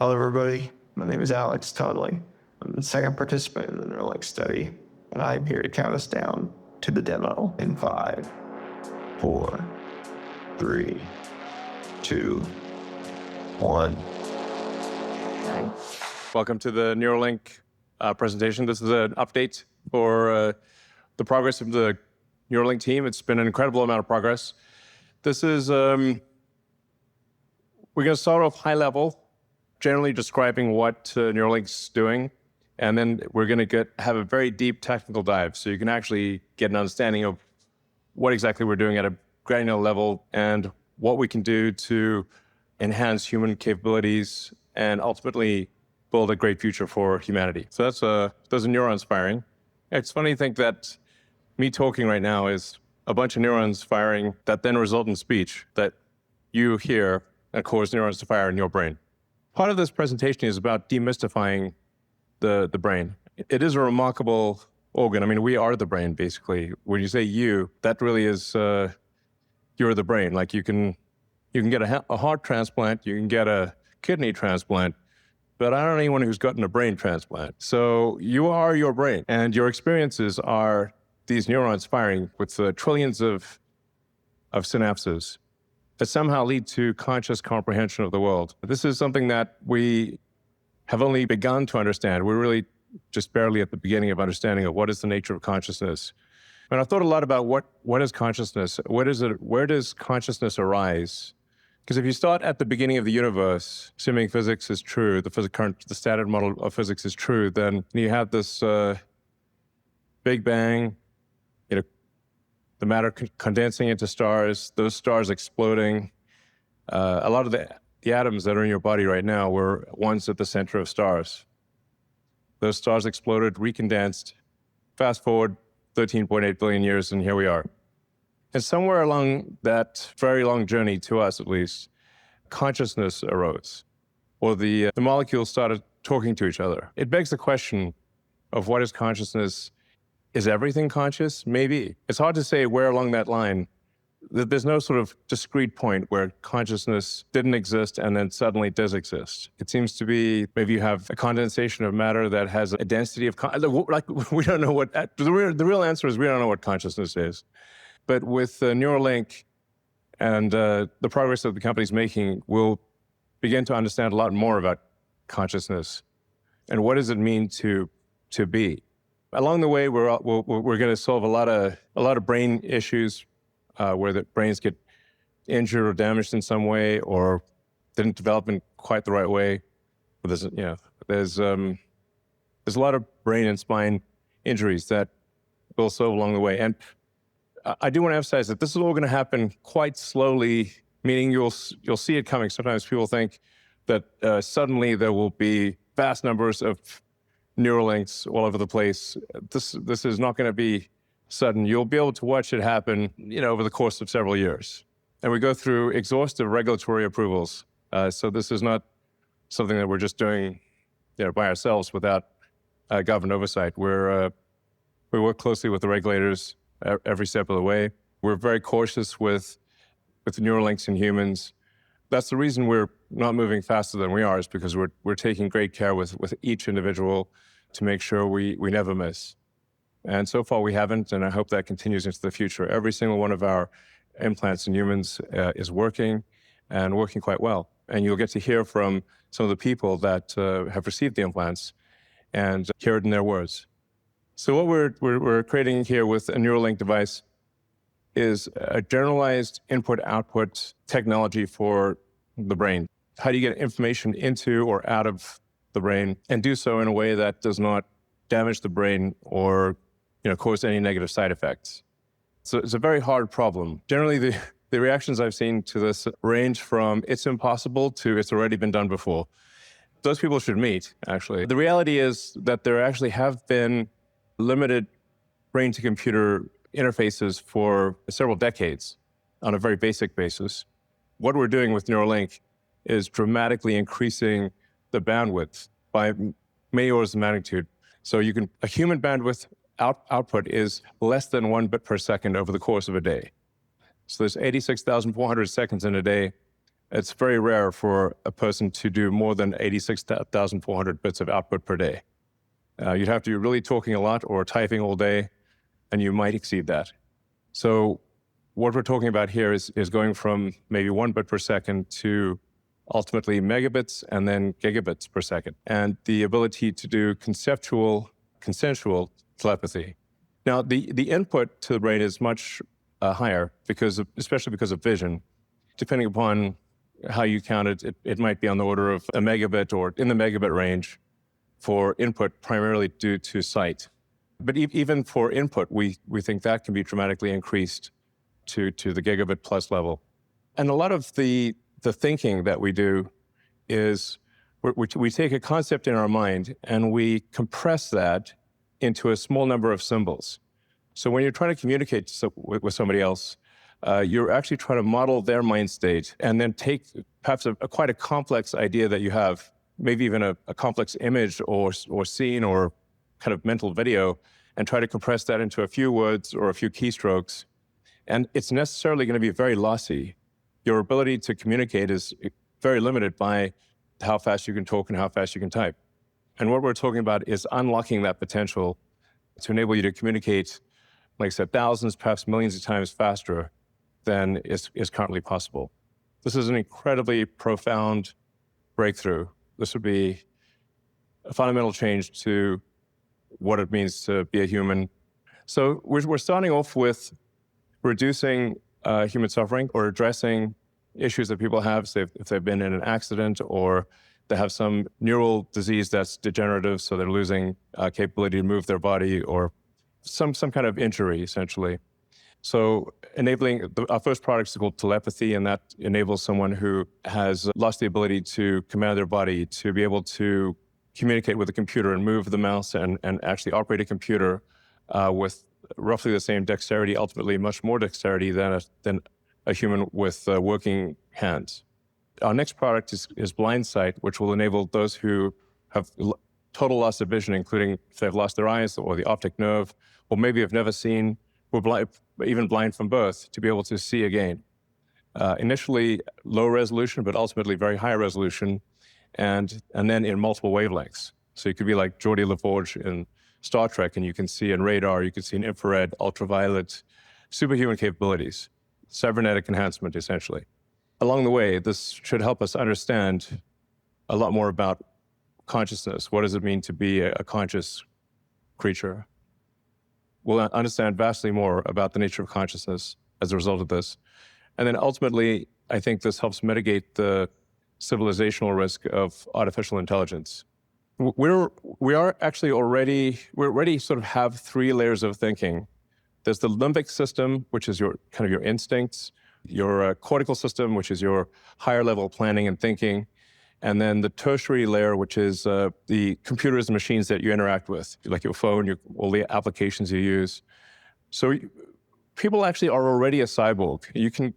Hello, everybody. My name is Alex Toddley. I'm the second participant in the Neuralink study, and I'm here to count us down to the demo in 5, 4, 3, 2, 1. Welcome to the Neuralink presentation. This is an update for the progress of the Neuralink team. It's been an incredible amount of progress. This is, we're going to start off high level, generally describing what Neuralink's doing, and then we're going to have a very deep technical dive so you can actually get an understanding of what exactly we're doing at a granular level and what we can do to enhance human capabilities and ultimately build a great future for humanity. So those are neurons firing. It's funny to think that me talking right now is a bunch of neurons firing that then result in speech that you hear and cause neurons to fire in your brain. Part of this presentation is about demystifying the brain. It is a remarkable organ. I mean, we are the brain, basically. When you say you, that really is, you're the brain. Like you can get a heart transplant, you can get a kidney transplant, but I don't know anyone who's gotten a brain transplant. So you are your brain, and your experiences are these neurons firing with trillions of synapses that somehow lead to conscious comprehension of the world. This is something that we have only begun to understand. We're really just barely at the beginning of understanding of what is the nature of consciousness. And I've thought a lot about what is consciousness? Where does consciousness arise? Because if you start at the beginning of the universe, assuming physics is true, the standard model of physics is true, then you have this Big Bang, the matter condensing into stars, those stars exploding. A lot of the atoms that are in your body right now were ones at the center of stars. Those stars exploded, recondensed. Fast forward 13.8 billion years, and here we are. And somewhere along that very long journey, to us at least, consciousness arose, or the molecules started talking to each other. It begs the question of what is consciousness? Is everything conscious? Maybe. It's hard to say where along that line. There's no sort of discrete point where consciousness didn't exist and then suddenly does exist. It seems to be maybe you have a condensation of matter that has a density of, we don't know what, the real answer is we don't know what consciousness is. But with Neuralink and the progress that the company's making, we'll begin to understand a lot more about consciousness and what does it mean to be. Along the way, we're going to solve a lot of brain issues where the brains get injured or damaged in some way or didn't develop in quite the right way. There's a lot of brain and spine injuries that we'll solve along the way. And I do want to emphasize that this is all going to happen quite slowly, meaning you'll see it coming. Sometimes people think that suddenly there will be vast numbers of Neuralinks all over the place. This is not going to be sudden. You'll be able to watch it happen, over the course of several years. And we go through exhaustive regulatory approvals. So this is not something that we're just doing, by ourselves without government oversight. We work closely with the regulators every step of the way. We're very cautious with Neuralinks in humans. That's the reason we're not moving faster than we are, is because we're taking great care with each individual to make sure we never miss. And so far we haven't, and I hope that continues into the future. Every single one of our implants in humans is working, and working quite well. And you'll get to hear from some of the people that have received the implants and hear it in their words. So what we're creating here with a Neuralink device is a generalized input-output technology for the brain. How do you get information into or out of the brain and do so in a way that does not damage the brain or cause any negative side effects? So it's a very hard problem. Generally, the reactions I've seen to this range from it's impossible to it's already been done before. Those people should meet, actually. The reality is that there actually have been limited brain-to-computer interfaces for several decades on a very basic basis. What we're doing with Neuralink is dramatically increasing the bandwidth by many orders of magnitude. So a human bandwidth output is less than 1 bit per second over the course of a day. So there's 86,400 seconds in a day. It's very rare for a person to do more than 86,400 bits of output per day. You'd have to be really talking a lot or typing all day, and you might exceed that. So what we're talking about here is going from maybe 1 bit per second to ultimately megabits and then gigabits per second, and the ability to do consensual telepathy. Now, the input to the brain is much higher, especially because of vision. Depending upon how you count it, it might be on the order of a megabit or in the megabit range for input, primarily due to sight. But even for input, we think that can be dramatically increased to the gigabit plus level. And a lot of the thinking that we do is we take a concept in our mind and we compress that into a small number of symbols. So when you're trying to communicate with somebody else, you're actually trying to model their mind state and then take perhaps quite a complex idea that you have, maybe even a complex image or scene or kind of mental video, and try to compress that into a few words or a few keystrokes. And it's necessarily going to be very lossy. Your ability to communicate is very limited by how fast you can talk and how fast you can type. And what we're talking about is unlocking that potential to enable you to communicate, like I said, thousands, perhaps millions of times faster than is currently possible. This is an incredibly profound breakthrough. This would be a fundamental change to what it means to be a human. So we're starting off with reducing human suffering or addressing issues that people have, say if they've been in an accident or they have some neural disease that's degenerative, so they're losing capability to move their body or some kind of injury, essentially. So our first product is called telepathy, and that enables someone who has lost the ability to command their body to be able to communicate with a computer and move the mouse and actually operate a computer with roughly the same dexterity, ultimately much more dexterity than a human with working hands. Our next product is blind sight, which will enable those who have total loss of vision, including if they've lost their eyes or the optic nerve, or maybe have never seen, or even blind from birth, to be able to see again. Initially low resolution, but ultimately very high resolution, and then in multiple wavelengths. So you could be like Geordi LaForge in Star Trek, and you can see in radar, you can see in infrared, ultraviolet, superhuman capabilities, cybernetic enhancement, essentially. Along the way, this should help us understand a lot more about consciousness. What does it mean to be a conscious creature? We'll understand vastly more about the nature of consciousness as a result of this. And then ultimately, I think this helps mitigate the civilizational risk of artificial intelligence. We already sort of have 3 layers of thinking. There's the limbic system, which is your instincts, your cortical system, which is your higher level planning and thinking, and then the tertiary layer, which is the computers and machines that you interact with, like your phone, all the applications you use. So people actually are already a cyborg. You can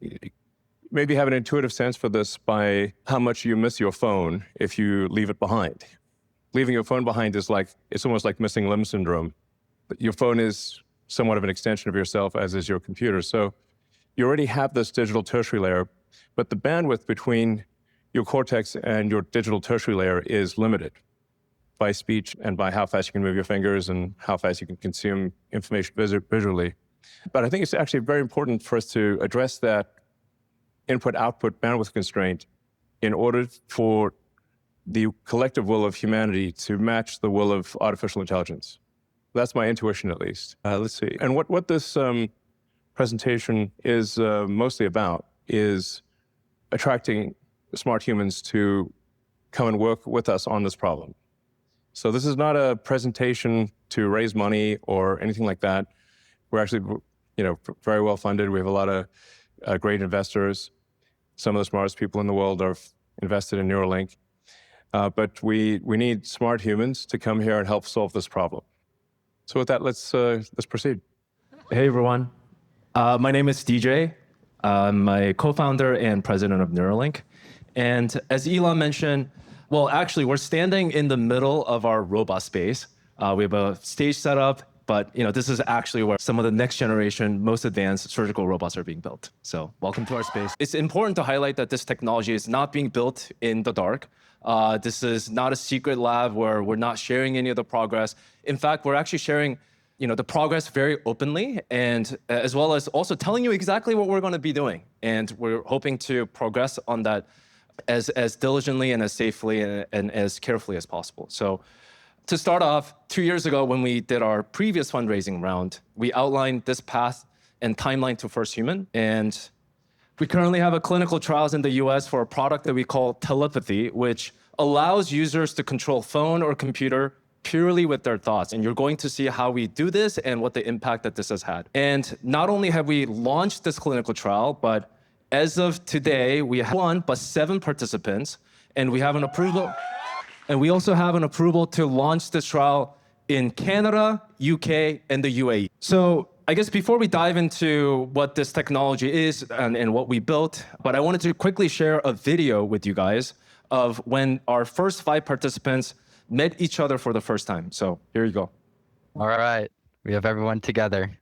maybe have an intuitive sense for this by how much you miss your phone if you leave it behind. Leaving your phone behind is it's almost like missing limb syndrome. Your phone is somewhat of an extension of yourself, as is your computer. So you already have this digital tertiary layer, but the bandwidth between your cortex and your digital tertiary layer is limited by speech and by how fast you can move your fingers and how fast you can consume information visually. But I think it's actually very important for us to address that input-output bandwidth constraint in order for the collective will of humanity to match the will of artificial intelligence. That's my intuition, at least. Let's see. And what this presentation is mostly about is attracting smart humans to come and work with us on this problem. So this is not a presentation to raise money or anything like that. We're actually, very well funded. We have a lot of great investors. Some of the smartest people in the world are invested in Neuralink. But we need smart humans to come here and help solve this problem. So with that, let's proceed. Hey, everyone. My name is DJ. I'm a co-founder and president of Neuralink. And as Elon mentioned, well, actually, we're standing in the middle of our robot space. We have a stage set up, but this is actually where some of the next generation, most advanced surgical robots are being built. So welcome to our space. It's important to highlight that this technology is not being built in the dark. This is not a secret lab where we're not sharing any of the progress. In fact, we're actually sharing the progress very openly, and as well as also telling you exactly what we're going to be doing. And we're hoping to progress on that as diligently and as safely and as carefully as possible. So to start off, 2 years ago when we did our previous fundraising round, we outlined this path and timeline to first human. And we currently have a clinical trials in the US for a product that we call telepathy, which allows users to control phone or computer purely with their thoughts. And you're going to see how we do this and what the impact that this has had. And not only have we launched this clinical trial, but as of today, we have 1 but 7 participants, and we have an approval. And we also have an approval to launch this trial in Canada, UK, and the UAE. So I guess before we dive into what this technology is and what we built, but I wanted to quickly share a video with you guys of when our first 5 participants met each other for the first time. So here you go. All right. We have everyone together.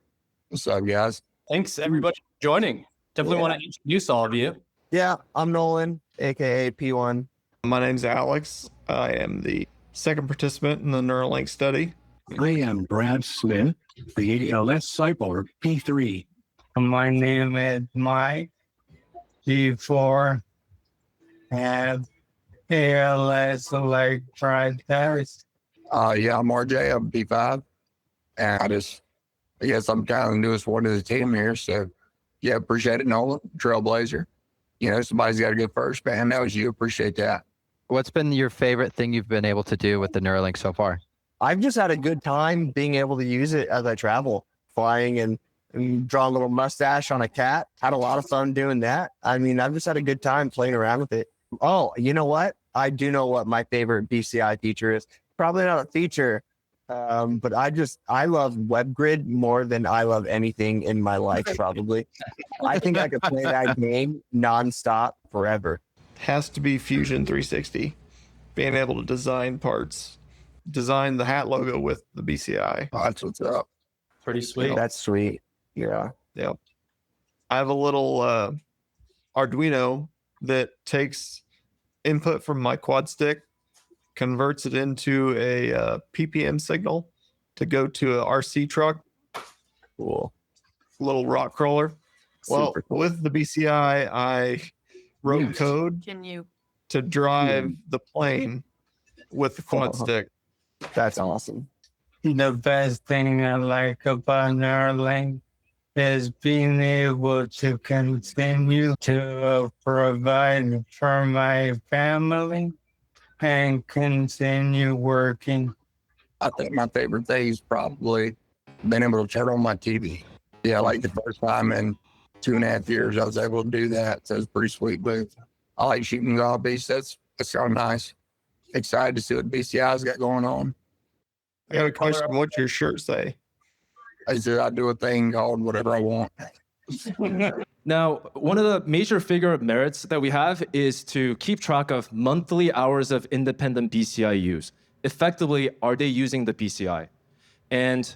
What's up, guys? Thanks, everybody, for joining. Definitely want to introduce all of you. Yeah, I'm Nolan, aka P1. My name's Alex. I am the second participant in the Neuralink study. I am Brad Smith, the ALS cyborg P3. My name is Mike, G4, and ALS electritis. Yeah, I'm RJ. I'm P5. And I guess I'm kind of the newest one to the team here. So, yeah, appreciate it, Nolan. Trailblazer. Somebody's got to go first, man. That was you. Appreciate that. What's been your favorite thing you've been able to do with the Neuralink so far? I've just had a good time being able to use it as I travel, flying and draw a little mustache on a cat. Had a lot of fun doing that. I mean, I've just had a good time playing around with it. Oh, you know what? I do know what my favorite BCI feature is. Probably not a feature, but I love WebGrid more than I love anything in my life, probably. I think I could play that game nonstop forever. Has to be Fusion 360. Being able to design parts, design the hat logo with the BCI. Oh, that's what's up. Pretty sweet. That's sweet. Yeah. Yep. I have a little Arduino that takes input from my quad stick, converts it into a PPM signal to go to a RC truck. Cool. Little rock crawler. Well, Super cool. with the BCI, I wrote code to drive the plane with the quad stick. That's awesome. The best thing I like about Neuralink is being able to continue to provide for my family and continue working. I think my favorite thing is probably being able to turn on my TV. Yeah, like the first time in 2.5 years, I was able to do that. So it's pretty sweet. But I like shooting zombies. That's kind of nice. Excited to see what BCI's got going on. I got a question. What's your shirt say? I said I do a thing called whatever I want. Now, one of the major figure of merits that we have is to keep track of monthly hours of independent BCI use. Effectively, are they using the BCI? And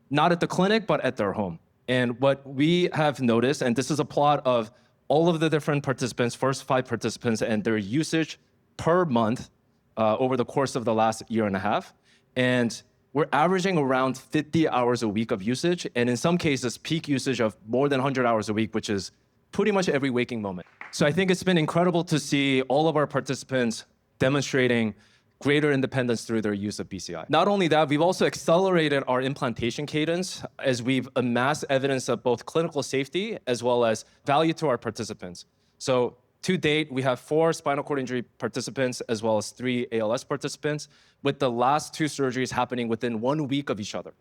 not at the clinic, but at their home. And what we have noticed, and this is a plot of all of the different participants, first 5 participants, and their usage per month over the course of the last 1.5 years. And we're averaging around 50 hours a week of usage, and in some cases, peak usage of more than 100 hours a week, which is pretty much every waking moment. So I think it's been incredible to see all of our participants demonstrating greater independence through their use of BCI. Not only that, we've also accelerated our implantation cadence as we've amassed evidence of both clinical safety as well as value to our participants. So to date, we have 4 spinal cord injury participants as well as 3 ALS participants, with the last 2 surgeries happening within 1 week of each other.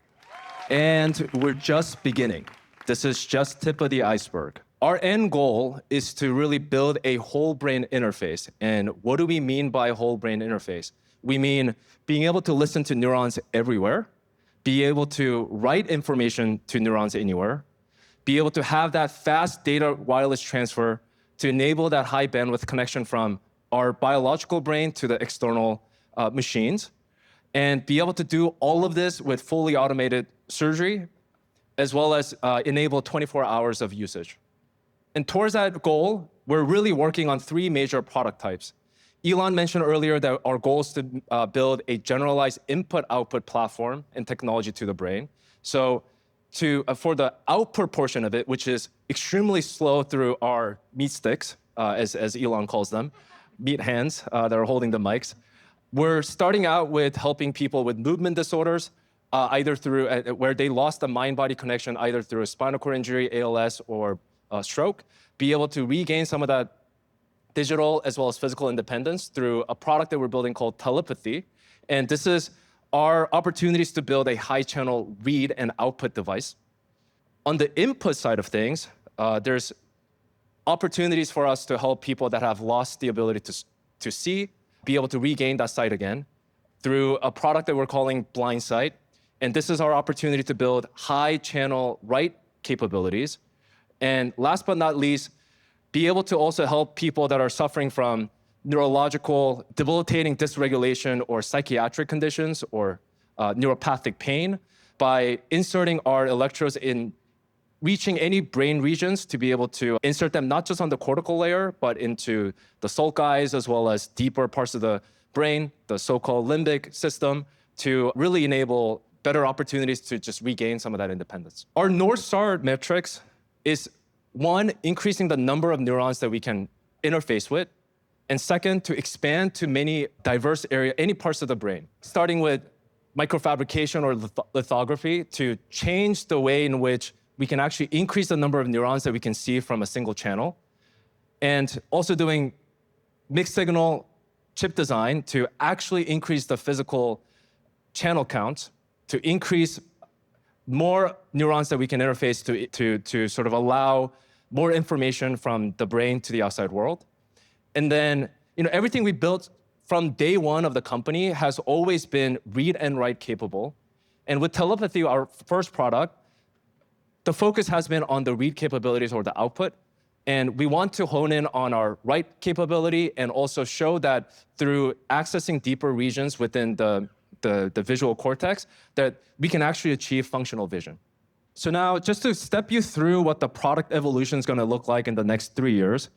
And we're just beginning. This is just tip of the iceberg. Our end goal is to really build a whole brain interface. And what do we mean by whole brain interface? We mean being able to listen to neurons everywhere, be able to write information to neurons anywhere, be able to have that fast data wireless transfer to enable that high bandwidth connection from our biological brain to the external machines, and be able to do all of this with fully automated surgery, as well as enable 24 hours of usage. And towards that goal, we're really working on 3 major product types. Elon mentioned earlier that our goal is to build a generalized input-output platform and technology to the brain. So for the output portion of it, which is extremely slow through our meat sticks, as Elon calls them, meat hands that are holding the mics, we're starting out with helping people with movement disorders, either through where they lost the mind-body connection, either through a spinal cord injury, ALS, or stroke, be able to regain some of that digital as well as physical independence through a product that we're building called telepathy. And this is our opportunities to build a high-channel read and output device. On the input side of things, there's opportunities for us to help people that have lost the ability to see, be able to regain that sight again through a product that we're calling Blind Sight. And this is our opportunity to build high-channel write capabilities. And last but not least, be able to also help people that are suffering from neurological, debilitating dysregulation or psychiatric conditions or neuropathic pain by inserting our electrodes in reaching any brain regions to be able to insert them not just on the cortical layer, but into the sulci as well as deeper parts of the brain, the so-called limbic system, to really enable better opportunities to just regain some of that independence. Our North Star metrics is 1, increasing the number of neurons that we can interface with, and 2nd, to expand to many diverse areas, any parts of the brain, starting with microfabrication or lithography to change the way in which we can actually increase the number of neurons that we can see from a single channel, and also doing mixed signal chip design to actually increase the physical channel count, to increase more neurons that we can interface to sort of allow more information from the brain to the outside world. And then, everything we built from day one of the company has always been read and write capable. And with telepathy, our first product, the focus has been on the read capabilities or the output. And we want to hone in on our write capability and also show that through accessing deeper regions within the visual cortex, that we can actually achieve functional vision. So now, just to step you through what the product evolution is going to look like in the next 3 years,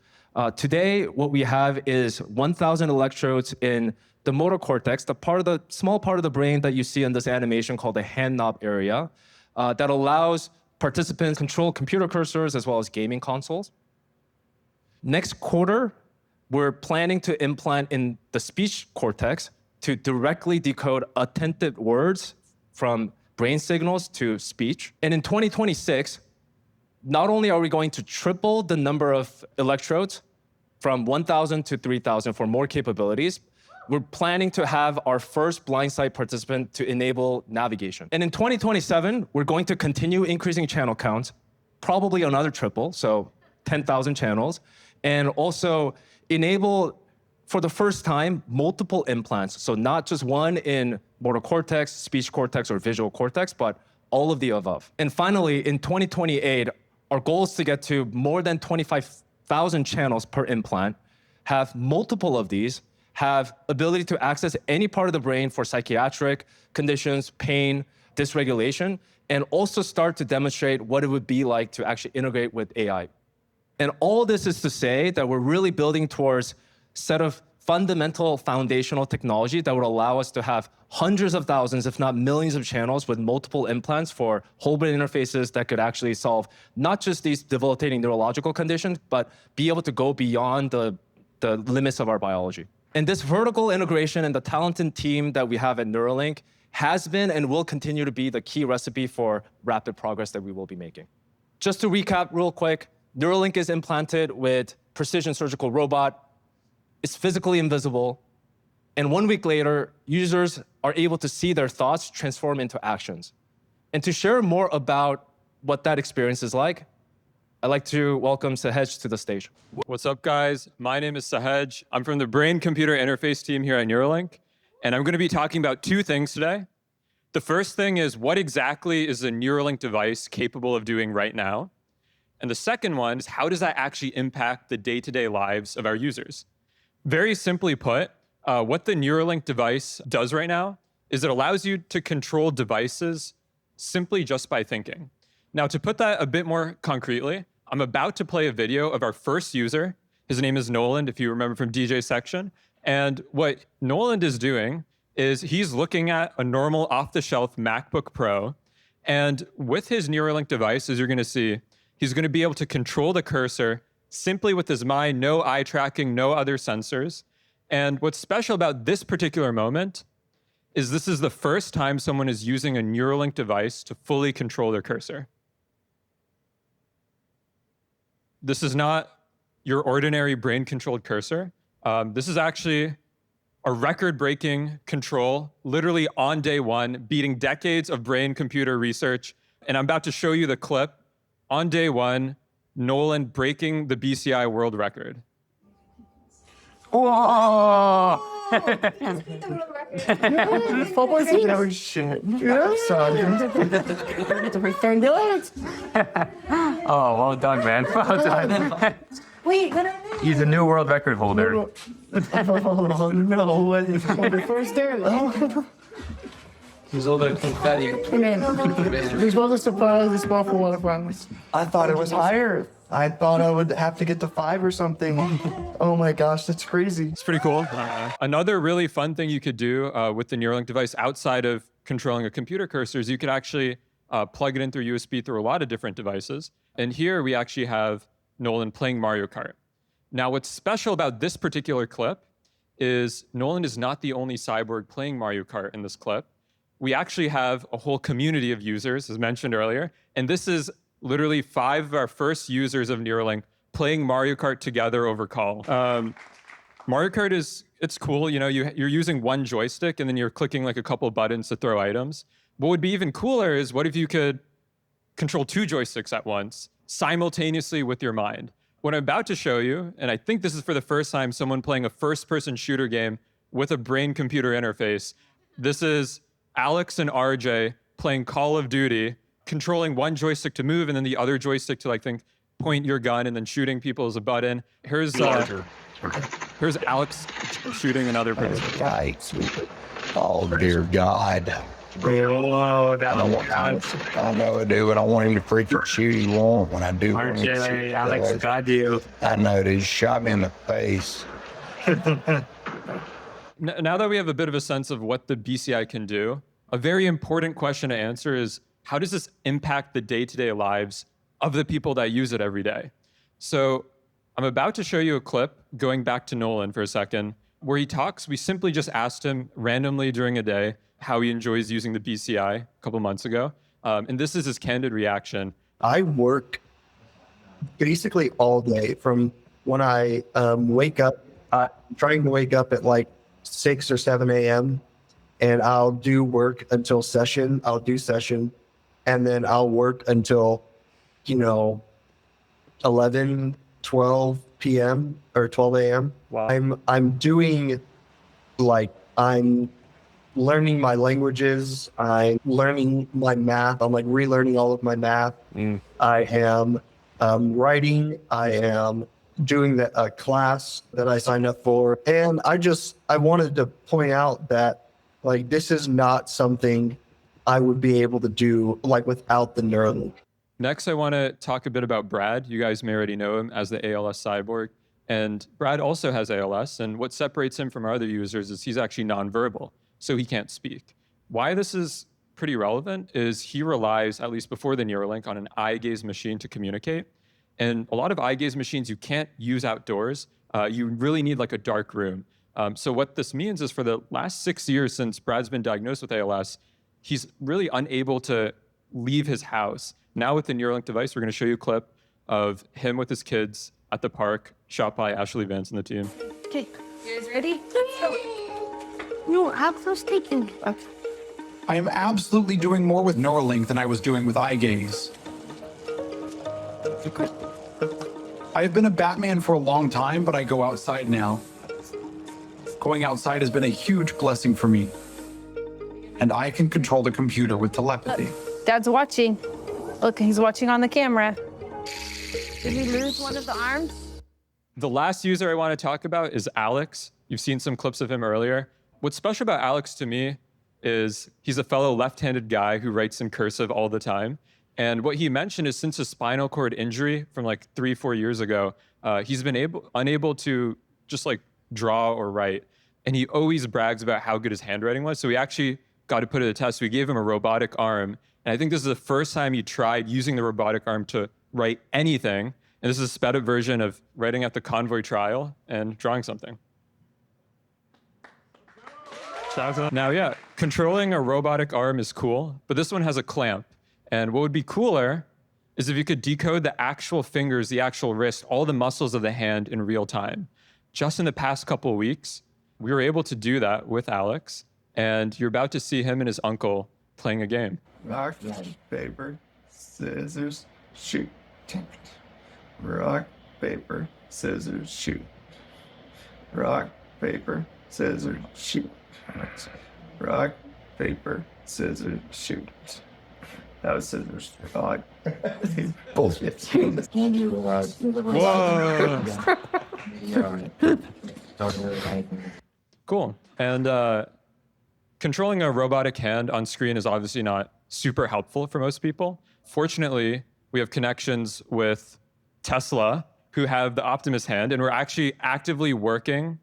today what we have is 1,000 electrodes in the motor cortex, the small part of the brain that you see in this animation called the hand knob area, that allows participants control computer cursors as well as gaming consoles. Next quarter, we're planning to implant in the speech cortex to directly decode attentive words from brain signals to speech. And in 2026, not only are we going to triple the number of electrodes from 1,000 to 3,000 for more capabilities, we're planning to have our first blind sight participant to enable navigation. And in 2027, we're going to continue increasing channel counts, probably another triple, so 10,000 channels, and also enable, for the first time, multiple implants. So not just one in motor cortex, speech cortex, or visual cortex, but all of the above. And finally, in 2028, our goal is to get to more than 25,000 channels per implant, have multiple of these, have ability to access any part of the brain for psychiatric conditions, pain, dysregulation, and also start to demonstrate what it would be like to actually integrate with AI. And all this is to say that we're really building towards a set of fundamental foundational technology that would allow us to have hundreds of thousands, if not millions of channels with multiple implants for whole brain interfaces that could actually solve not just these debilitating neurological conditions, but be able to go beyond the limits of our biology. And this vertical integration and the talented team that we have at Neuralink has been and will continue to be the key recipe for rapid progress that we will be making. Just to recap real quick, Neuralink is implanted with precision surgical robot. It's physically invisible. And 1 week later, users are able to see their thoughts transform into actions. And to share more about what that experience is like, I'd like to welcome Sahej to the stage. What's up, guys? My name is Sahej. I'm from the brain-computer interface team here at Neuralink, and I'm going to be talking about 2 things today. The first thing is, what exactly is a Neuralink device capable of doing right now? And the second one is, how does that actually impact the day-to-day lives of our users? Very simply put, what the Neuralink device does right now is it allows you to control devices simply just by thinking. Now, to put that a bit more concretely, I'm about to play a video of our first user. His name is Nolan, if you remember from DJ Section. And what Nolan is doing is he's looking at a normal off-the-shelf MacBook Pro. And with his Neuralink device, as you're going to see, he's going to be able to control the cursor simply with his mind, no eye tracking, no other sensors. And what's special about this particular moment is this is the first time someone is using a Neuralink device to fully control their cursor. This is not your ordinary brain-controlled cursor. This is actually a record-breaking control, literally on day one, beating decades of brain-computer research. And I'm about to show you the clip on day one, Nolan breaking the BCI world record. Whoa! Oh, shit. Yeah, son. Oh, well done, man. Well done. Wait, He's a new world record holder. Oh, no. What is the first there? He's all the confetti. You're supposed to surprise this small for one of us. I thought it was higher. I thought I would have to get to 5 or something. Oh my gosh, that's crazy. It's pretty cool. Another really fun thing you could do with the Neuralink device outside of controlling a computer cursor is you could actually plug it in through USB through a lot of different devices. And here we actually have Nolan playing Mario Kart. Now, what's special about this particular clip is Nolan is not the only cyborg playing Mario Kart in this clip. We actually have a whole community of users, as mentioned earlier, and this is literally 5 of our first users of Neuralink playing Mario Kart together over call. Mario Kart it's cool, you know, you're using one joystick and then you're clicking like a couple buttons to throw items. What would be even cooler is what if you could control 2 joysticks at once, simultaneously with your mind? What I'm about to show you, and I think this is for the first time someone playing a first-person shooter game with a brain-computer interface. This is Alex and RJ playing Call of Duty, controlling one joystick to move and then the other joystick to, like, point your gun and then shooting people as a button. Here's Alex shooting another person. Yikes. Oh, dear God. Whoa, that I know I do, but I want him to freaking shoot. He won't when I do. RJ, Alex got you. I know, dude. He shot me in the face. Now that we have a bit of a sense of what the BCI can do, a very important question to answer is, how does this impact the day-to-day lives of the people that use it every day? So I'm about to show you a clip, going back to Nolan for a second, where he talks. We simply just asked him randomly during a day how he enjoys using the BCI a couple months ago. And this is his candid reaction. I work basically all day from when I wake up, trying to wake up at like 6 or 7 a.m. and I'll do work until session. I'll do session and then I'll work until, 11, 12 p.m. or 12 a.m. Wow. I'm doing I'm learning my languages. I'm learning my math. I'm relearning all of my math. I am writing. I am doing a class that I signed up for. And I wanted to point out that this is not something I would be able to do without the Neuralink. Next, I want to talk a bit about Brad. You guys may already know him as the ALS cyborg. And Brad also has ALS. And what separates him from our other users is he's actually nonverbal, so he can't speak. Why this is pretty relevant is he relies, at least before the Neuralink, on an eye gaze machine to communicate. And a lot of eye gaze machines you can't use outdoors. You really need a dark room. So what this means is for the last 6 years since Brad's been diagnosed with ALS, he's really unable to leave his house. Now with the Neuralink device, we're going to show you a clip of him with his kids at the park, shot by Ashley Vance and the team. Okay, you guys ready? No, I'm first taking. I am absolutely doing more with Neuralink than I was doing with eye gaze. I have been a Batman for a long time, but I go outside now. Going outside has been a huge blessing for me. And I can control the computer with telepathy. Dad's watching. Look, he's watching on the camera. Did he lose one of the arms? The last user I want to talk about is Alex. You've seen some clips of him earlier. What's special about Alex to me is he's a fellow left-handed guy who writes in cursive all the time. And what he mentioned is since a spinal cord injury from like 3-4 years ago, he's been unable to just like draw or write. And he always brags about how good his handwriting was. So we actually got to put it to the test. We gave him a robotic arm. And I think this is the first time he tried using the robotic arm to write anything. And this is a sped up version of writing at the convoy trial and drawing something. Now, yeah, controlling a robotic arm is cool, but this one has a clamp. And what would be cooler is if you could decode the actual fingers, the actual wrist, all the muscles of the hand in real time. Just in the past couple of weeks, we were able to do that with Alex, and you're about to see him and his uncle playing a game. Rock, paper, scissors, shoot. Rock, paper, scissors, shoot. Rock, paper, scissors, shoot. Rock, paper, scissors, shoot. That was scissors. Rock. Bullshit. Whoa. Cool. And controlling a robotic hand on screen is obviously not super helpful for most people. Fortunately, we have connections with Tesla, who have the Optimus hand, and we're actually actively working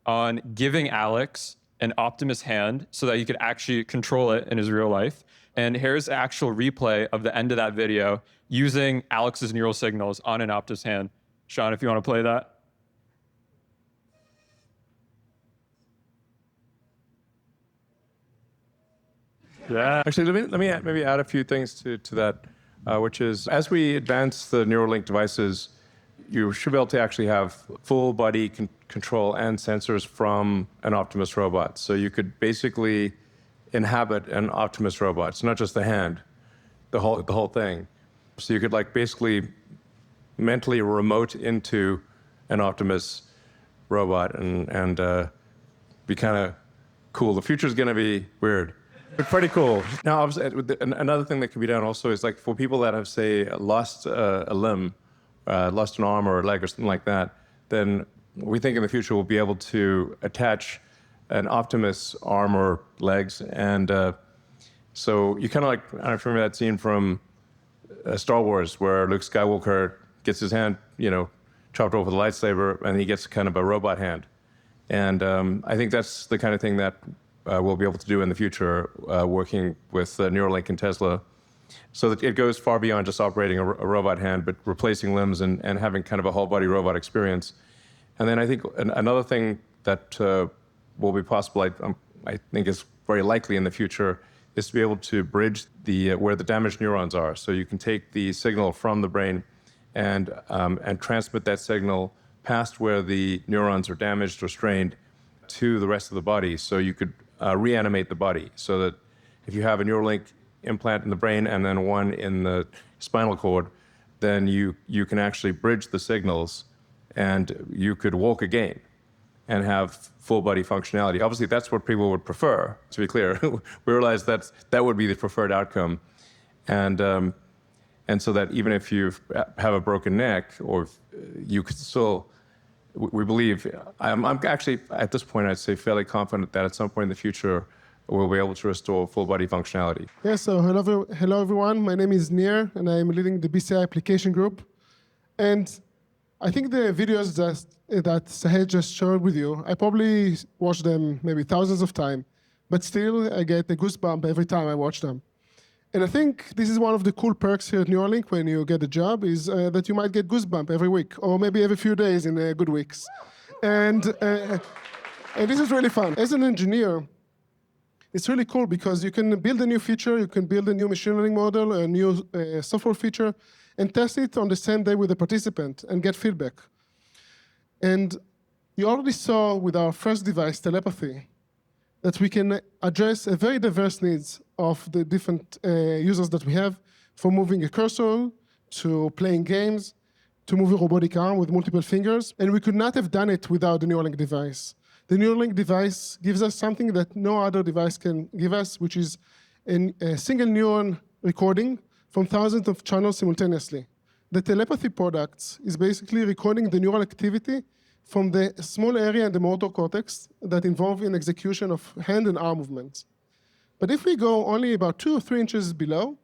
on giving Alex an Optimus hand so that he could actually control it in his real life. And here's an actual replay of the end of that video using Alex's neural signals on an Optimus hand. Sean, if you want to play that. Yeah. Actually, let me maybe add a few things to that, which is as we advance the Neuralink devices, you should be able to actually have full body control and sensors from an Optimus robot. So you could basically inhabit an Optimus robot. It's not just the hand, the whole thing. So you could like basically mentally remote into an Optimus robot and be kind of cool. The future is going to be weird, but pretty cool. Now, another thing that can be done also is like for people that have, say, lost a limb, lost an arm or a leg or something like that, then we think in the future we'll be able to attach an Optimus arm or legs. And so you kind of like, I don't know if you remember that scene from Star Wars where Luke Skywalker gets his hand, chopped off with a lightsaber and he gets kind of a robot hand. And I think that's the kind of thing that we'll be able to do in the future, working with Neuralink and Tesla, so that it goes far beyond just operating a robot hand, but replacing limbs and having kind of a whole body robot experience. And then I think another thing that will be possible, I think is very likely in the future, is to be able to bridge where the damaged neurons are. So you can take the signal from the brain and transmit that signal past where the neurons are damaged or strained to the rest of the body. So you could reanimate the body so that if you have a Neuralink implant in the brain and then one in the spinal cord, then you can actually bridge the signals and you could walk again and have full body functionality. Obviously, that's what people would prefer, to be clear. We realize that would be the preferred outcome. And so that even if you have a broken neck, or you could still, we believe, I'm actually, at this point, I'd say fairly confident that at some point in the future, we'll be able to restore full body functionality. Yeah, so hello everyone. My name is Nir, and I'm leading the BCI application group. And I think the videos that Sahej just showed with you, I probably watched them maybe thousands of times, but still I get a goosebump every time I watch them. And I think this is one of the cool perks here at Neuralink when you get a job, is that you might get goosebump every week, or maybe every few days in good weeks. And this is really fun. As an engineer, it's really cool because you can build a new feature, you can build a new machine learning model, a new software feature, and test it on the same day with the participant and get feedback. And you already saw with our first device, telepathy, that we can address a very diverse needs of the different users that we have, from moving a cursor to playing games, to move a robotic arm with multiple fingers. And we could not have done it without the Neuralink device. The Neuralink device gives us something that no other device can give us, which is a single neuron recording from thousands of channels simultaneously. The telepathy product is basically recording the neural activity from the small area in the motor cortex that involve in execution of hand and arm movements. But if we go only about 2 or 3 inches below,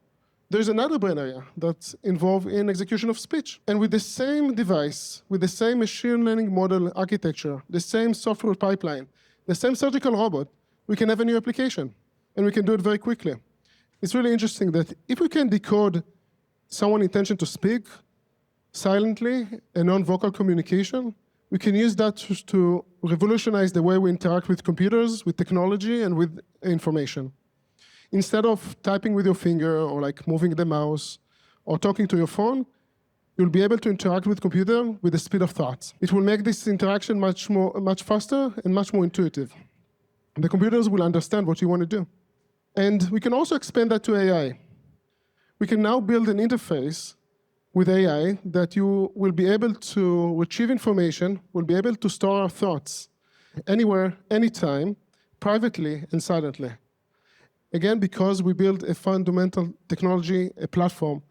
there's another brain area that's involved in execution of speech. And with the same device, with the same machine learning model architecture, the same software pipeline, the same surgical robot, we can have a new application. And we can do it very quickly. It's really interesting that if we can decode someone's intention to speak silently, a non-vocal communication, we can use that to revolutionize the way we interact with computers, with technology, and with information. Instead of typing with your finger or like moving the mouse or talking to your phone, you'll be able to interact with computer with the speed of thought. It will make this interaction much faster and much more intuitive. The computers will understand what you want to do. And we can also expand that to AI. We can now build an interface with AI that you will be able to retrieve information, will be able to store our thoughts anywhere, anytime, privately and silently. Again, because we build a fundamental technology, a platform,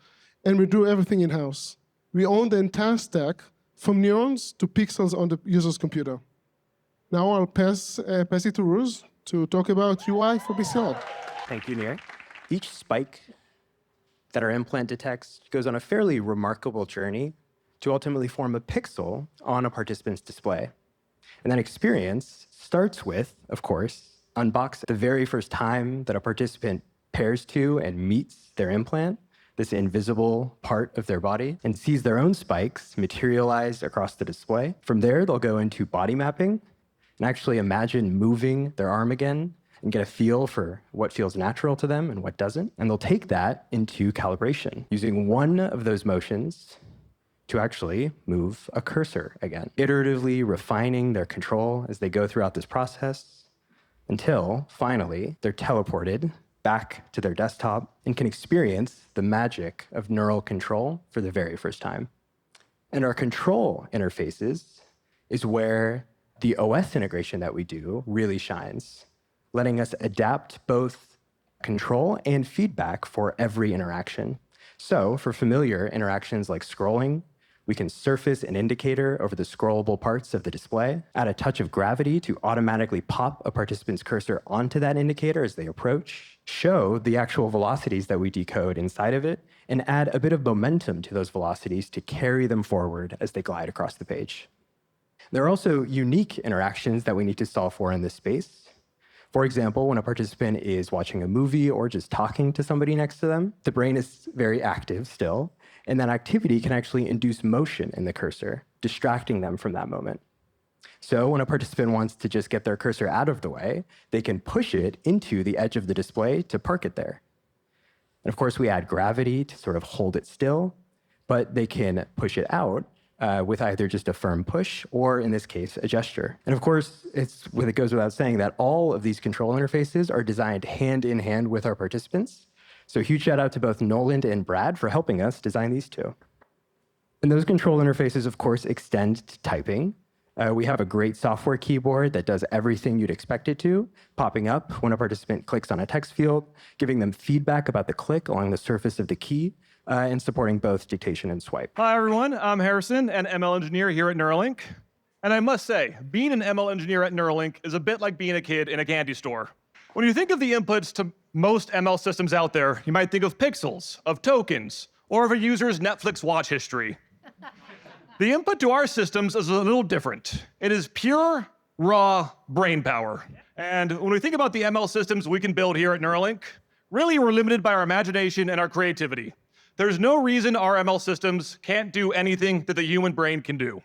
and we do everything in-house. We own the entire stack from neurons to pixels on the user's computer. Now I'll pass it to Ruz to talk about UI for BCI. Thank you, Nir. Each spike that our implant detects goes on a fairly remarkable journey to ultimately form a pixel on a participant's display. And that experience starts with, of course, unboxing. The very first time that a participant pairs to and meets their implant, this invisible part of their body, and sees their own spikes materialized across the display. From there, they'll go into body mapping and actually imagine moving their arm again and get a feel for what feels natural to them and what doesn't. And they'll take that into calibration, using one of those motions to actually move a cursor again, iteratively refining their control as they go throughout this process until, finally, they're teleported back to their desktop and can experience the magic of neural control for the very first time. And our control interfaces is where the OS integration that we do really shines, letting us adapt both control and feedback for every interaction. So for familiar interactions like scrolling, we can surface an indicator over the scrollable parts of the display, add a touch of gravity to automatically pop a participant's cursor onto that indicator as they approach, show the actual velocities that we decode inside of it, and add a bit of momentum to those velocities to carry them forward as they glide across the page. There are also unique interactions that we need to solve for in this space. For example, when a participant is watching a movie or just talking to somebody next to them, the brain is very active still, and that activity can actually induce motion in the cursor, distracting them from that moment. So when a participant wants to just get their cursor out of the way, they can push it into the edge of the display to park it there. And of course, we add gravity to sort of hold it still, but they can push it out with either just a firm push or, in this case, a gesture. And of course, it goes without saying that all of these control interfaces are designed hand in hand with our participants. So huge shout out to both Noland and Brad for helping us design these two. And those control interfaces, of course, extend to typing. We have a great software keyboard that does everything you'd expect it to, popping up when a participant clicks on a text field, giving them feedback about the click along the surface of the key, and supporting both dictation and swipe. Hi, everyone. I'm Harrison, an ML engineer here at Neuralink. And I must say, being an ML engineer at Neuralink is a bit like being a kid in a candy store. When you think of the inputs to most ML systems out there, you might think of pixels, of tokens, or of a user's Netflix watch history. The input to our systems is a little different. It is pure, raw brain power. And when we think about the ML systems we can build here at Neuralink, really we're limited by our imagination and our creativity. There's no reason our ML systems can't do anything that the human brain can do,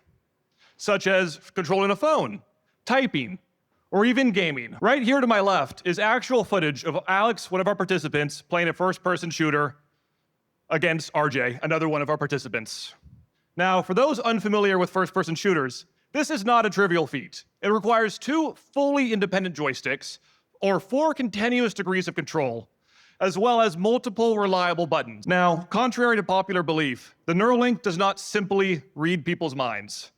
such as controlling a phone, typing, or even gaming. Right here to my left is actual footage of Alex, one of our participants, playing a first-person shooter against RJ, another one of our participants. Now, for those unfamiliar with first-person shooters, this is not a trivial feat. It requires 2 fully independent joysticks, or 4 continuous degrees of control, as well as multiple reliable buttons. Now, contrary to popular belief, the Neuralink does not simply read people's minds.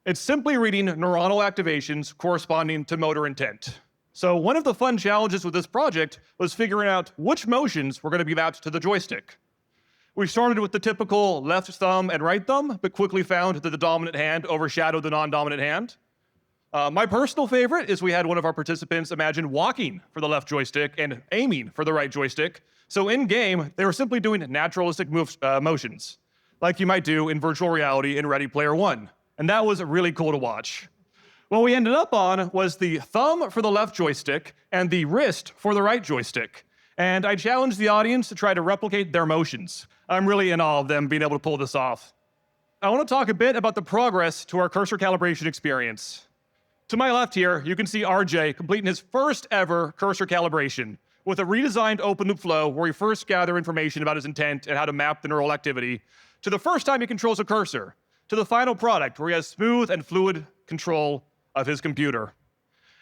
It's simply reading neuronal activations corresponding to motor intent. So one of the fun challenges with this project was figuring out which motions were going to be mapped to the joystick. We started with the typical left thumb and right thumb, but quickly found that the dominant hand overshadowed the non-dominant hand. My personal favorite is we had one of our participants imagine walking for the left joystick and aiming for the right joystick. So in game, they were simply doing naturalistic motions, like you might do in virtual reality in Ready Player One. And that was really cool to watch. What we ended up on was the thumb for the left joystick and the wrist for the right joystick. And I challenged the audience to try to replicate their motions. I'm really in awe of them being able to pull this off. I want to talk a bit about the progress to our cursor calibration experience. To my left here, you can see RJ completing his first ever cursor calibration with a redesigned open loop flow where he first gathered information about his intent and how to map the neural activity, to the first time he controls a cursor, to the final product where he has smooth and fluid control of his computer.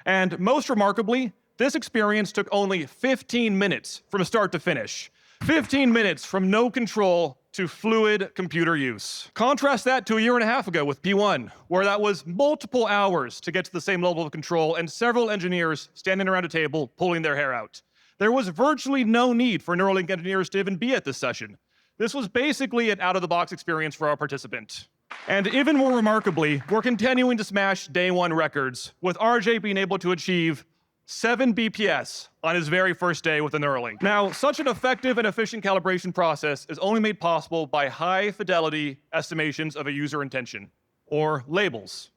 And most remarkably, this experience took only 15 minutes from start to finish. 15 minutes from no control to fluid computer use. Contrast that to a year and a half ago with P1, where that was multiple hours to get to the same level of control and several engineers standing around a table pulling their hair out. There was virtually no need for Neuralink engineers to even be at this session. This was basically an out-of-the-box experience for our participant. And even more remarkably, we're continuing to smash day one records, with RJ being able to achieve 7 BPS on his very first day with the Neuralink. Now, such an effective and efficient calibration process is only made possible by high-fidelity estimations of a user intention, or labels.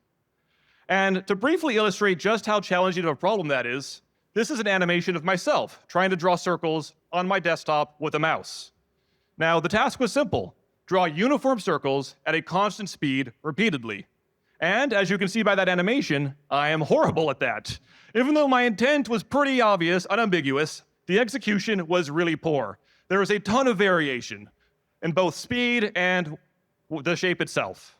And to briefly illustrate just how challenging of a problem that is, this is an animation of myself trying to draw circles on my desktop with a mouse. Now, the task was simple. Draw uniform circles at a constant speed repeatedly. And as you can see by that animation, I am horrible at that. Even though my intent was pretty obvious, unambiguous, the execution was really poor. There was a ton of variation in both speed and the shape itself.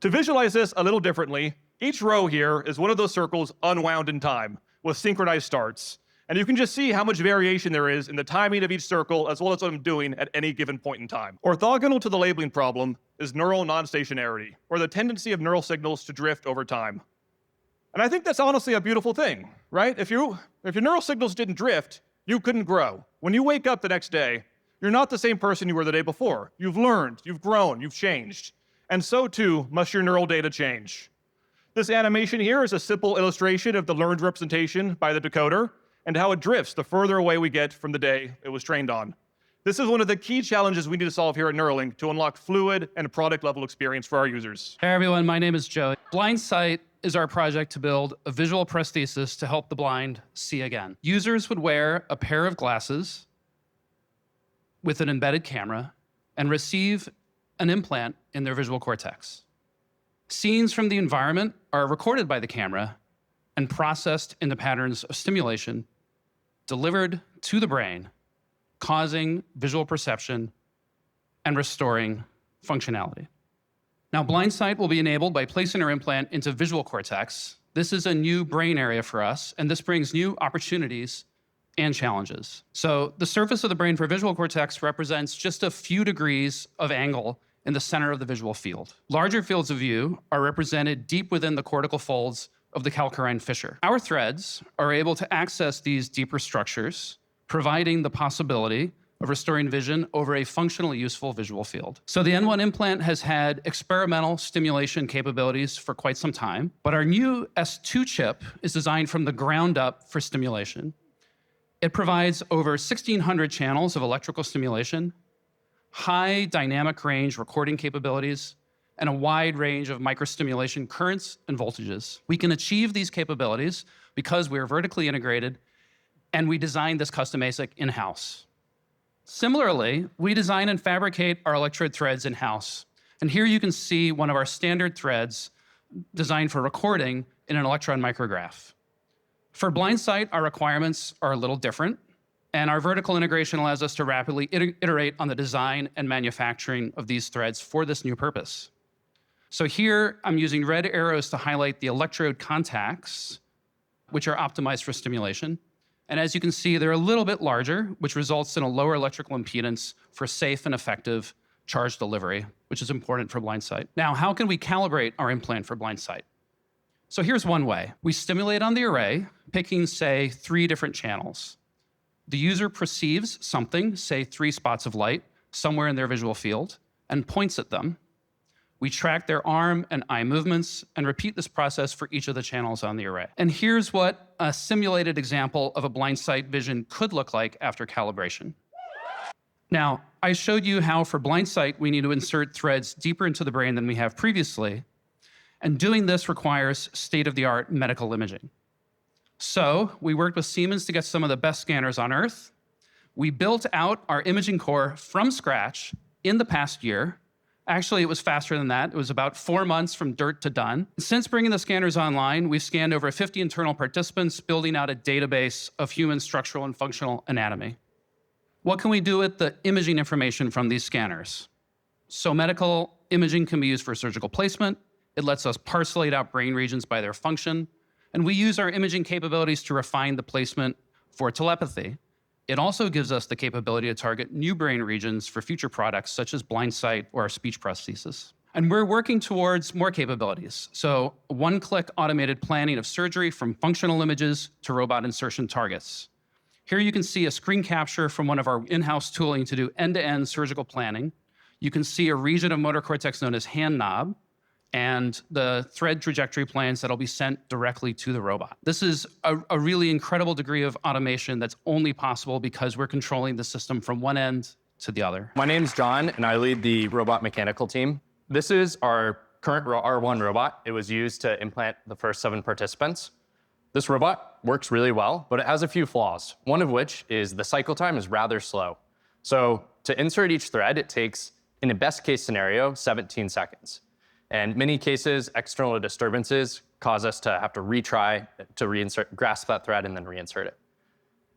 To visualize this a little differently, each row here is one of those circles unwound in time with synchronized starts. And you can just see how much variation there is in the timing of each circle as well as what I'm doing at any given point in time. Orthogonal to the labeling problem is neural non-stationarity, or the tendency of neural signals to drift over time. And I think that's honestly a beautiful thing, right? If your neural signals didn't drift, you couldn't grow. When you wake up the next day, you're not the same person you were the day before. You've learned, you've grown, you've changed. And so too must your neural data change. This animation here is a simple illustration of the learned representation by the decoder and how it drifts the further away we get from the day it was trained on. This is one of the key challenges we need to solve here at Neuralink to unlock fluid and product-level experience for our users. Hey everyone, my name is Joe. Blind Sight is our project to build a visual prosthesis to help the blind see again. Users would wear a pair of glasses with an embedded camera and receive an implant in their visual cortex. Scenes from the environment are recorded by the camera and processed into patterns of stimulation delivered to the brain, causing visual perception and restoring functionality. Now, Blind Sight will be enabled by placing our implant into visual cortex. This is a new brain area for us, and this brings new opportunities and challenges. So the surface of the brain for visual cortex represents just a few degrees of angle in the center of the visual field. Larger fields of view are represented deep within the cortical folds of the calcarine fissure. Our threads are able to access these deeper structures, providing the possibility of restoring vision over a functionally useful visual field. So the N1 implant has had experimental stimulation capabilities for quite some time, but our new S2 chip is designed from the ground up for stimulation. It provides over 1,600 channels of electrical stimulation, high dynamic range recording capabilities, and a wide range of microstimulation currents and voltages. We can achieve these capabilities because we're vertically integrated and we designed this custom ASIC in-house. Similarly, we design and fabricate our electrode threads in-house. And here you can see one of our standard threads designed for recording in an electron micrograph. For Blind Sight, our requirements are a little different, and our vertical integration allows us to rapidly iterate on the design and manufacturing of these threads for this new purpose. So here, I'm using red arrows to highlight the electrode contacts, which are optimized for stimulation. And as you can see, they're a little bit larger, which results in a lower electrical impedance for safe and effective charge delivery, which is important for Blind Sight. Now, how can we calibrate our implant for Blind Sight? So here's one way. We stimulate on the array, picking, say, 3 different channels. The user perceives something, say 3 spots of light, somewhere in their visual field, and points at them. We track their arm and eye movements and repeat this process for each of the channels on the array. And here's what a simulated example of a blind sight vision could look like after calibration. Now, I showed you how for blind sight, we need to insert threads deeper into the brain than we have previously. And doing this requires state-of-the-art medical imaging. So we worked with Siemens to get some of the best scanners on Earth. We built out our imaging core from scratch in the past year. Actually, it was faster than that. It was about 4 months from dirt to done. Since bringing the scanners online, we've scanned over 50 internal participants, building out a database of human structural and functional anatomy. What can we do with the imaging information from these scanners? So medical imaging can be used for surgical placement. It lets us parcelate out brain regions by their function. And we use our imaging capabilities to refine the placement for telepathy. It also gives us the capability to target new brain regions for future products, such as blind sight or our speech prosthesis. And we're working towards more capabilities. So one-click automated planning of surgery from functional images to robot insertion targets. Here you can see a screen capture from one of our in-house tooling to do end-to-end surgical planning. You can see a region of motor cortex known as hand knob, and the thread trajectory plans that'll be sent directly to the robot. This is a really incredible degree of automation that's only possible because we're controlling the system from one end to the other. My name's John, and I lead the robot mechanical team. This is our current R1 robot. It was used to implant the first 7 participants. This robot works really well, but it has a few flaws, one of which is the cycle time is rather slow. So to insert each thread, it takes, in a best case scenario, 17 seconds. And many cases, external disturbances cause us to have to retry to grasp that thread and then reinsert it.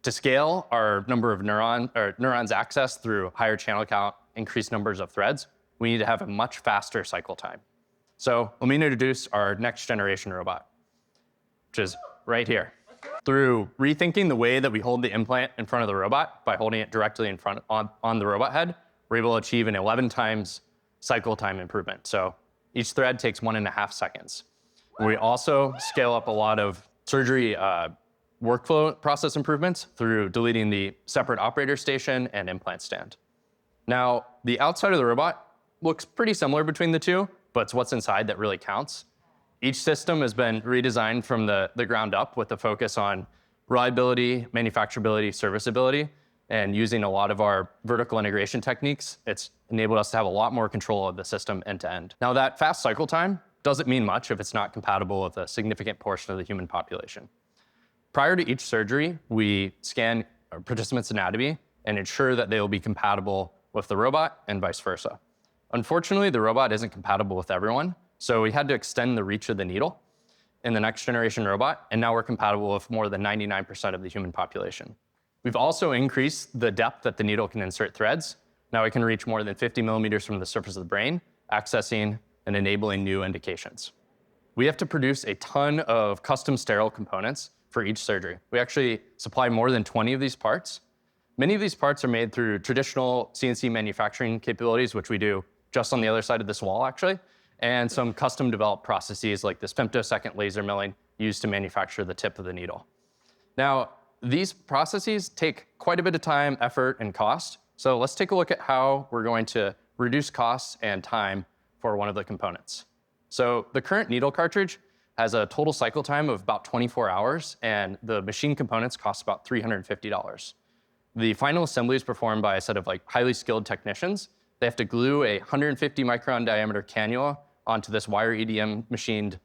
To scale our number of neurons accessed through higher channel count, increased numbers of threads, we need to have a much faster cycle time. So let me introduce our next generation robot, which is right here. Through rethinking the way that we hold the implant in front of the robot by holding it directly in front on the robot head, we're able to achieve an 11 times cycle time improvement. So each thread takes 1.5 seconds. We also scale up a lot of surgery workflow process improvements through deleting the separate operator station and implant stand. Now, the outside of the robot looks pretty similar between the two, but it's what's inside that really counts. Each system has been redesigned from the ground up with a focus on reliability, manufacturability, serviceability, and using a lot of our vertical integration techniques, it's enabled us to have a lot more control of the system end to end. Now, that fast cycle time doesn't mean much if it's not compatible with a significant portion of the human population. Prior to each surgery, we scan a participant's anatomy and ensure that they will be compatible with the robot and vice versa. Unfortunately, the robot isn't compatible with everyone, so we had to extend the reach of the needle in the next generation robot, and now we're compatible with more than 99% of the human population. We've also increased the depth that the needle can insert threads. Now it can reach more than 50 millimeters from the surface of the brain, accessing and enabling new indications. We have to produce a ton of custom sterile components for each surgery. We actually supply more than 20 of these parts. Many of these parts are made through traditional CNC manufacturing capabilities, which we do just on the other side of this wall, actually, and some custom developed processes like this femtosecond laser milling used to manufacture the tip of the needle. Now, these processes take quite a bit of time, effort, and cost. So let's take a look at how we're going to reduce costs and time for one of the components. So the current needle cartridge has a total cycle time of about 24 hours, and the machine components cost about $350. The final assembly is performed by a set of highly skilled technicians. They have to glue a 150 micron diameter cannula onto this wire EDM machined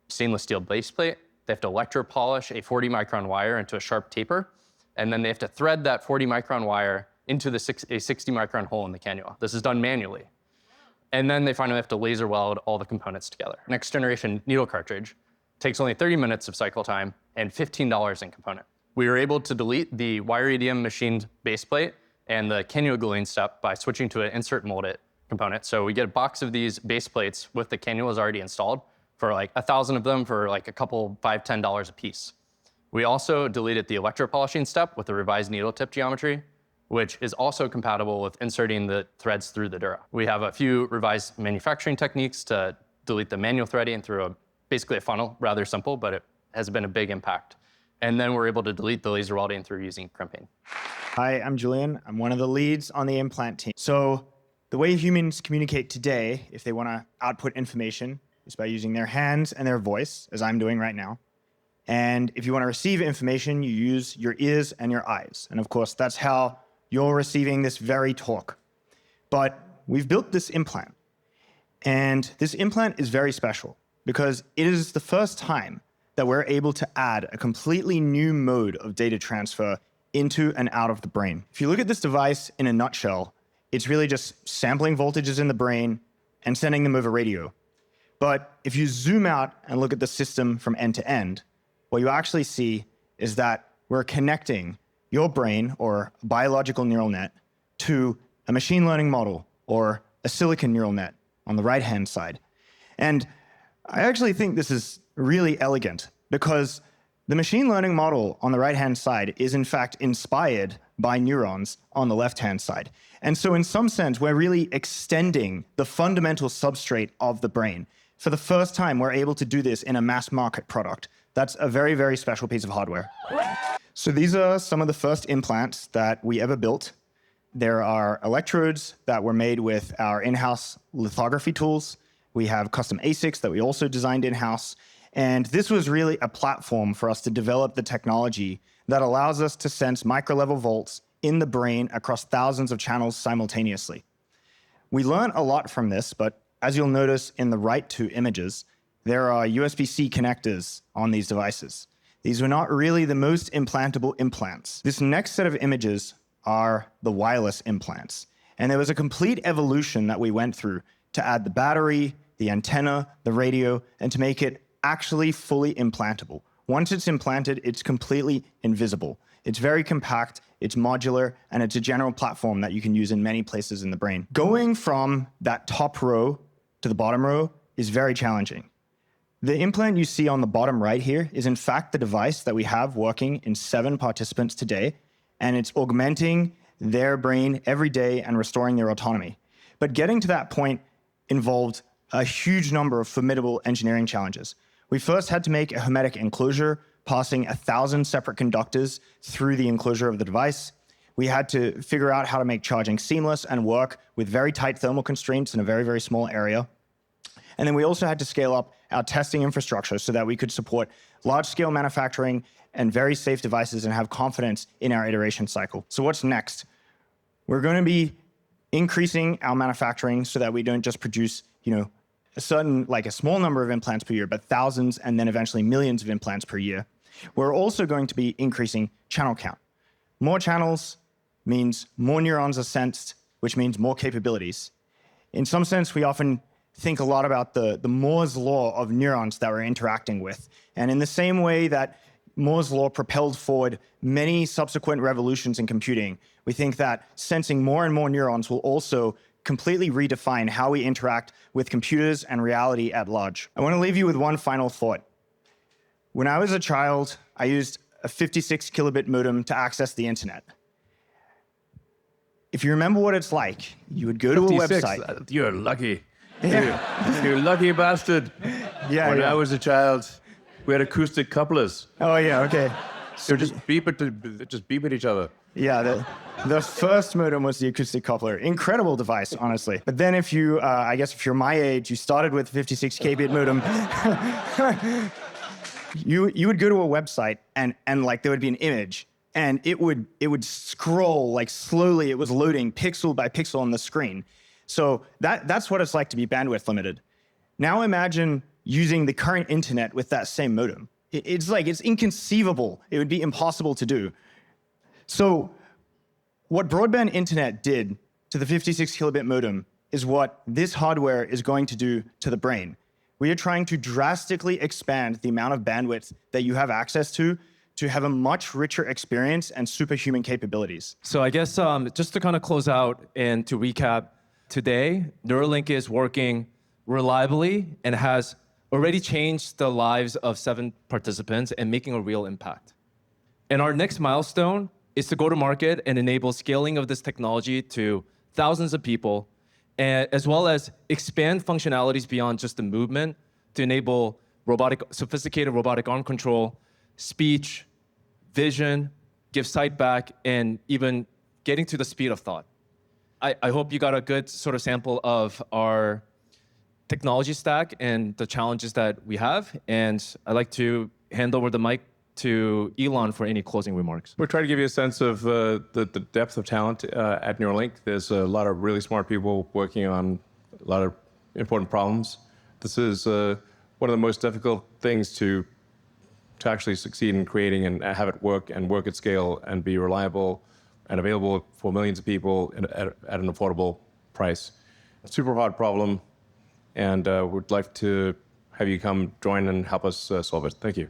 stainless steel base plate. They have to electropolish a 40 micron wire into a sharp taper, and then they have to thread that 40 micron wire into a 60 micron hole in the cannula. This is done manually. And then they finally have to laser weld all the components together. Next generation needle cartridge takes only 30 minutes of cycle time and $15 in component. We were able to delete the wire EDM machined base plate and the cannula gluing step by switching to an insert mold it component. So we get a box of these base plates with the cannulas already installed for 1,000 of them for a couple, $5, $10 a piece. We also deleted the electropolishing step with the revised needle tip geometry, which is also compatible with inserting the threads through the dura. We have a few revised manufacturing techniques to delete the manual threading through basically a funnel, rather simple, but it has been a big impact. And then we're able to delete the laser welding through using crimping. Hi, I'm Julian. I'm one of the leads on the implant team. So The way humans communicate today, if they want to output information, is by using their hands and their voice, as I'm doing right now. And if you want to receive information, you use your ears and your eyes. And of course, that's how you're receiving this very talk. But we've built this implant. And this implant is very special because it is the first time that we're able to add a completely new mode of data transfer into and out of the brain. If you look at this device in a nutshell, it's really just sampling voltages in the brain and sending them over radio. But if you zoom out and look at the system from end to end, what you actually see is that we're connecting your brain or a biological neural net to a machine learning model or a silicon neural net on the right-hand side. And I actually think this is really elegant because the machine learning model on the right-hand side is in fact inspired by neurons on the left-hand side. And so in some sense, we're really extending the fundamental substrate of the brain. For the first time, we're able to do this in a mass market product. That's a very, very special piece of hardware. So these are some of the first implants that we ever built. There are electrodes that were made with our in-house lithography tools. We have custom ASICs that we also designed in-house. And this was really a platform for us to develop the technology that allows us to sense micro-level volts in the brain across thousands of channels simultaneously. We learned a lot from this, but as you'll notice in the right two images, there are USB-C connectors on these devices. These were not really the most implantable implants. This next set of images are the wireless implants. And there was a complete evolution that we went through to add the battery, the antenna, the radio, and to make it actually fully implantable. Once it's implanted, it's completely invisible. It's very compact, it's modular, and it's a general platform that you can use in many places in the brain. Going from that top row to the bottom row is very challenging. The implant you see on the bottom right here is in fact the device that we have working in 7 participants today, and it's augmenting their brain every day and restoring their autonomy. But getting to that point involved a huge number of formidable engineering challenges. We first had to make a hermetic enclosure, passing 1,000 separate conductors through the enclosure of the device. We had to figure out how to make charging seamless and work with very tight thermal constraints in a very, very small area. And then we also had to scale up our testing infrastructure so that we could support large-scale manufacturing and very safe devices and have confidence in our iteration cycle. So what's next? We're going to be increasing our manufacturing so that we don't just produce, a small number of implants per year, but thousands and then eventually millions of implants per year. We're also going to be increasing channel count. More channels means more neurons are sensed, which means more capabilities. In some sense, we often think a lot about the Moore's law of neurons that we're interacting with. And in the same way that Moore's law propelled forward many subsequent revolutions in computing, we think that sensing more and more neurons will also completely redefine how we interact with computers and reality at large. I want to leave you with one final thought. When I was a child, I used a 56 kilobit modem to access the internet. If you remember what it's like, you would go to a website. You're lucky. Yeah. You lucky bastard. Yeah, when yeah. I was a child, we had acoustic couplers. Oh yeah, okay. So just beep at each other. Yeah, the first modem was the acoustic coupler. Incredible device, honestly. But then if you, if you're my age, you started with 56 kbit modem. you would go to a website and there would be an image and it would scroll slowly. It was loading pixel by pixel on the screen. So that's what it's like to be bandwidth limited. Now imagine using the current internet with that same modem. It's inconceivable. It would be impossible to do. So what broadband internet did to the 56 kilobit modem is what this hardware is going to do to the brain. We are trying to drastically expand the amount of bandwidth that you have access to have a much richer experience and superhuman capabilities. So I guess just to kind of close out and to recap, today, Neuralink is working reliably and has already changed the lives of 7 participants and making a real impact. And our next milestone is to go to market and enable scaling of this technology to thousands of people, as well as expand functionalities beyond just the movement to enable sophisticated robotic arm control, speech, vision, give sight back, and even getting to the speed of thought. I hope you got a good sort of sample of our technology stack and the challenges that we have. And I'd like to hand over the mic to Elon for any closing remarks. We're trying to give you a sense of the depth of talent at Neuralink. There's a lot of really smart people working on a lot of important problems. This is one of the most difficult things to actually succeed in creating and have it work at scale and be reliable and available for millions of people at an affordable price. A super hard problem, and we'd like to have you come join and help us solve it. Thank you.